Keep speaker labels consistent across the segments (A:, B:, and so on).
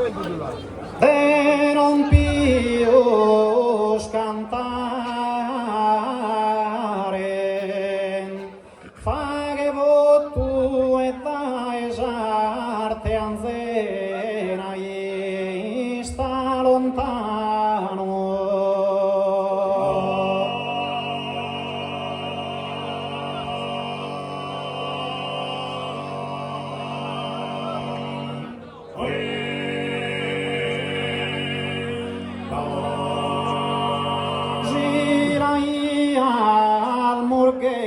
A: de non più scantare, fa che tu e dai sarte anzena e sta lontano. Al morghende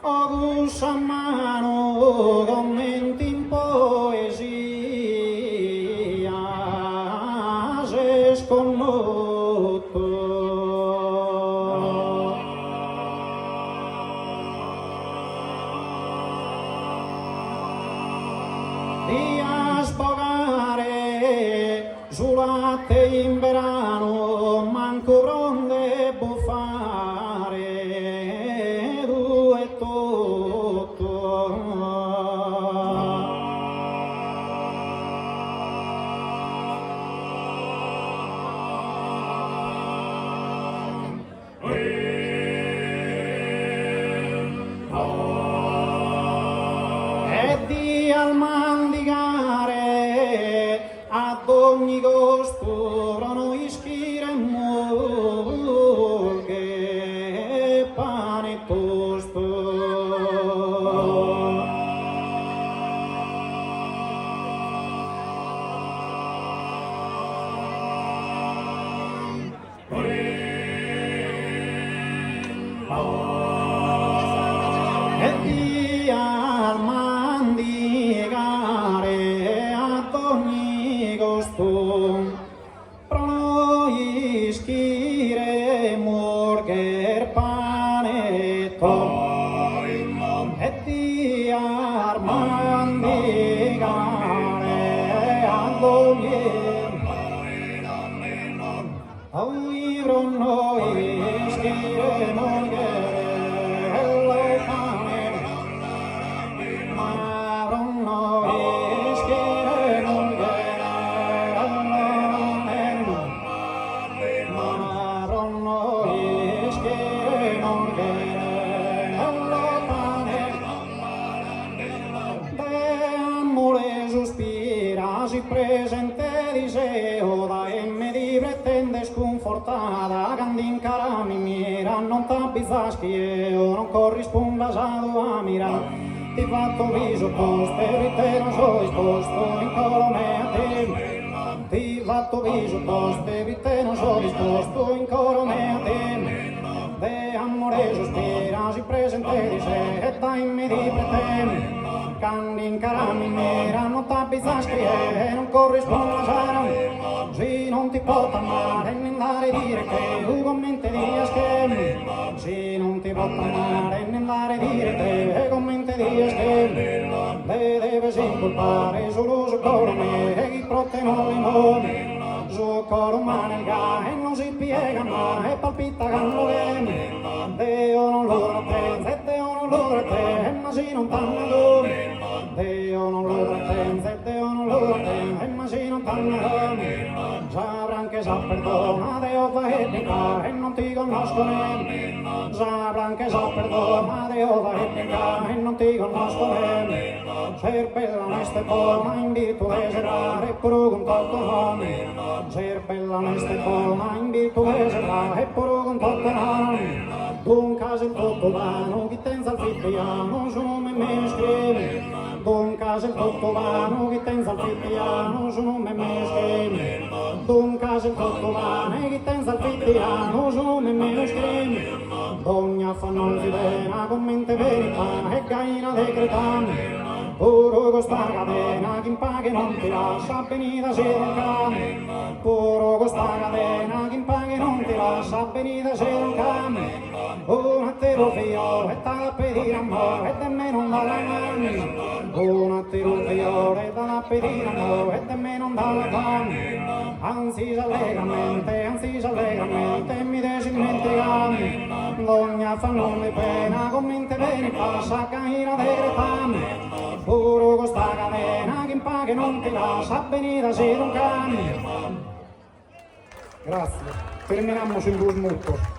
A: Augusto a mano commenti in poesia se sconnotto di a sbogare sul latte in verano manco pronde buffare due tutto e di al mandigare ad ogni costuro noi schiremmo che pane tosto e di al mandigare ad ogni costum pro noi schiremmo che pane tosto e di al mandigare ad ogni Oi noi schiremmo che lo pane ma noi schiremmo che si presente diseo da e me di pretende sconfortata candin cara mi mira non t'abbizzaschi io non corrisponda a tua mira ti fatto viso tosto e te non sono disposto in colome a te ti fatto viso tosto e te non sono disposto in colome a te de amore sospira si presente diseo e da in me di pretende Candin carami nera non t'abbizzaschi e non corrisponde a Sara se non ti porta male né andare a dire che tu commenti dias che se non ti porta male né andare a dire che commenti dias che le deve incolpare solo su coro me e chi prote non nome su coro umano e non si piega mai e palpita canno che Deo non lo pretende e Deo non lo pretende ma si non t'hanno Deo non lo pretende, Deo non lo pretende, ma se non t'hanno sapranno che sa perdona, Deo va e dica e non ti conoscono sapranno che sa perdona, Deo va e dica e non ti conoscono ser bella neste forma in virtù de serare puro con tutto nome ser bella neste forma in virtù de serare puro con tutto nome un caso il tutto vano chi tenza al fittiano su nome me scrive un caso il tutto vano chi tenza al fittiano su nome me scrive un caso il tutto vano chi tenza al fittiano su nome me scrive ogni affanno si vena con mente verità e gaina decretare puro costa catena, chi paga non ti lascia venire cerca. Puro costa catena, chi paga non ti lascia venire cerca. Un attiro fiore, e da pedire amore, e da me non dà la mano. Un attiro fiore, e da pedire amore, e da me non dà la mano. Anzi allegramente, mi desimentica. Ogni affanno mi pena, con mente bene passa, caira de retame. Puro costa catena, chi tempo che non ti lascia venire sei un cane. Grazie, terminiamo in due smucco.